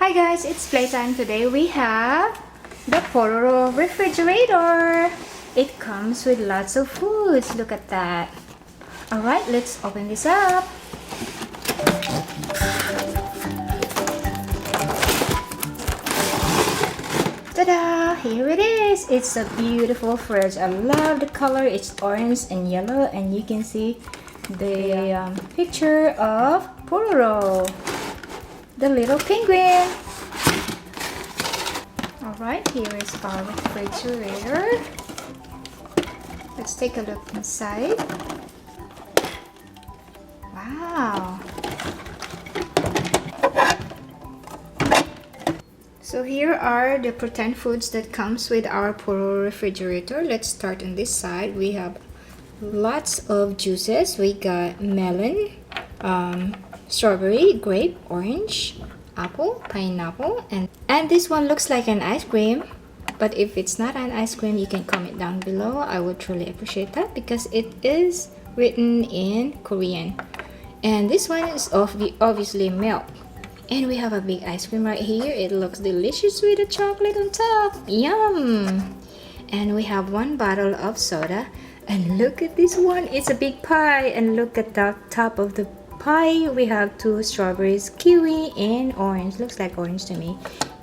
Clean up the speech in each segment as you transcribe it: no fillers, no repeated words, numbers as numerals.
Hi guys, it's playtime. Today we have the PORORO refrigerator. It comes with lots of foods. Look at that. Alright, let's open this up. Ta-da! Here it is. It's a beautiful fridge. I love the color. It's orange and yellow, and you can see the picture of PORORO, the little penguin. Alright, here is our refrigerator. Let's take a look inside. Wow! So here are the pretend foods that comes with our PORORO refrigerator. Let's start on this side. We have lots of juices. We got melon, strawberry, grape, orange, apple, pineapple, and this one looks like an ice cream. But if it's not an ice cream, you can comment down below. I would truly appreciate that because it is written in Korean. And this one is obviously milk. And we have a big ice cream right here. It looks delicious with the chocolate on top. Yum! And we have one bottle of soda. And look at this one. It's a big pie. And look at the top of the pie. We have two strawberries, kiwi, and orange. Looks like orange to me.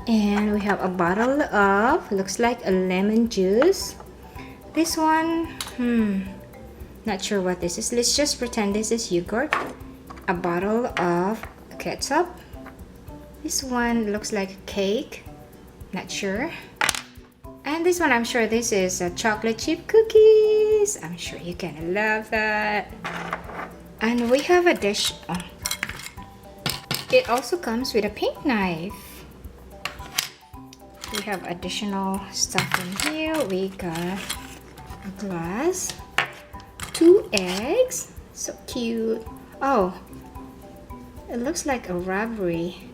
And we have a bottle of, looks like a lemon juice. This one, not sure what this is. Let's just pretend this is yogurt. A bottle of ketchup. This one looks like a cake. Not sure. And this one, I'm sure this is a chocolate chip cookies. I'm sure you can love that. And we have a dish. It also comes with a pink knife. We have additional stuff in here. We got a glass, 2 eggs. So cute. Oh, it looks like a rubbery.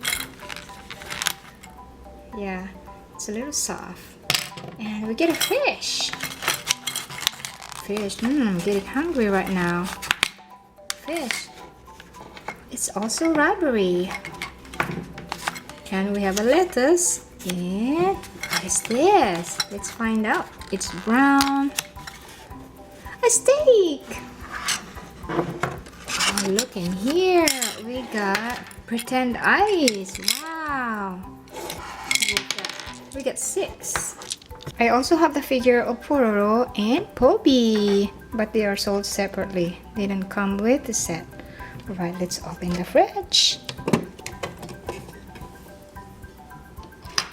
Yeah, it's a little soft. And we get a fish. Getting hungry right now. Fish. It's also rubbery. And we have a lettuce. And what is this? Let's find out. It's brown. A steak. Oh, look in here. We got pretend ice. Wow. We got 6. I also have the figure of PORORO and Poppy, but they are sold separately. They didn't come with the set. Alright, let's open the fridge.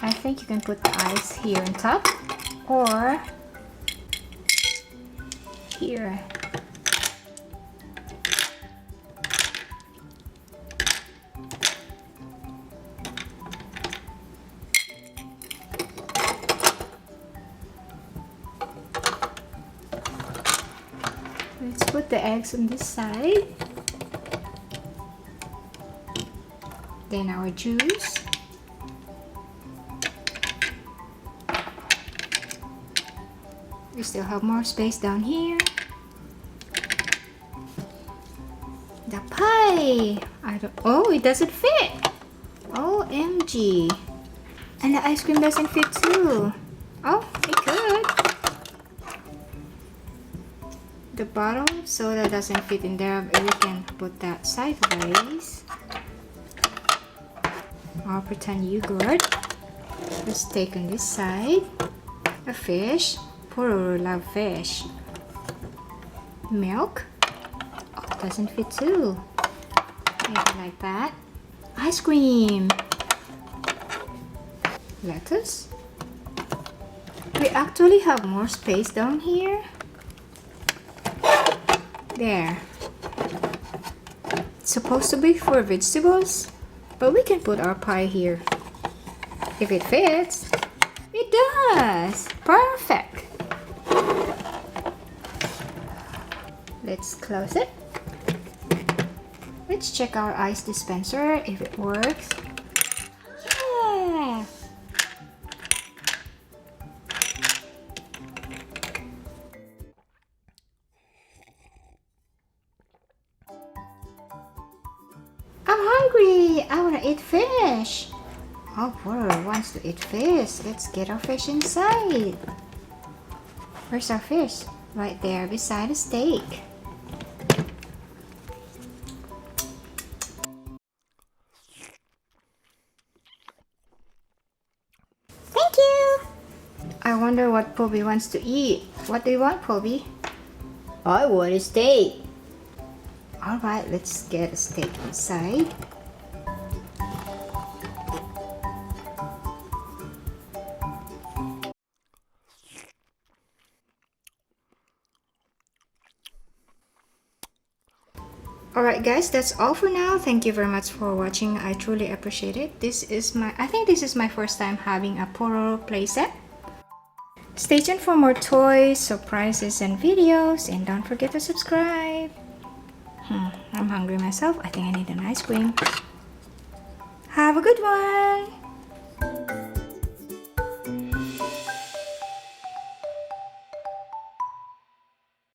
I think you can put the ice here on top or here. Let's put the eggs on this side. Then our juice. We still have more space down here. The pie. Oh, it doesn't fit. OMG. And the ice cream doesn't fit too. Oh, it could. The bottle of soda doesn't fit in there. We can put that sideways. I'll pretend yogurt. Let's take on this side. A fish. PORORO love fish. Milk. Oh, it doesn't fit too. Maybe like that. Ice cream. Lettuce. We actually have more space down here. There. It's supposed to be for vegetables, but we can put our pie here. If it fits. It does. Perfect. Let's close it. Let's check our ice dispenser if it works. Yeah. I'm hungry. I want to eat fish. Oh, Pororo wants to eat fish. Let's get our fish inside. Where's our fish? Right there beside the steak. Thank you! I wonder what Poby wants to eat. What do you want, Poby? I want a steak. Alright, let's get a steak inside. Alright guys, that's all for now. Thank you very much for watching. I truly appreciate it. I think this is my first time having a Pororo playset. Stay tuned for more toys, surprises, and videos. And don't forget to subscribe. I'm hungry myself. I think I need an ice cream. Have a good one!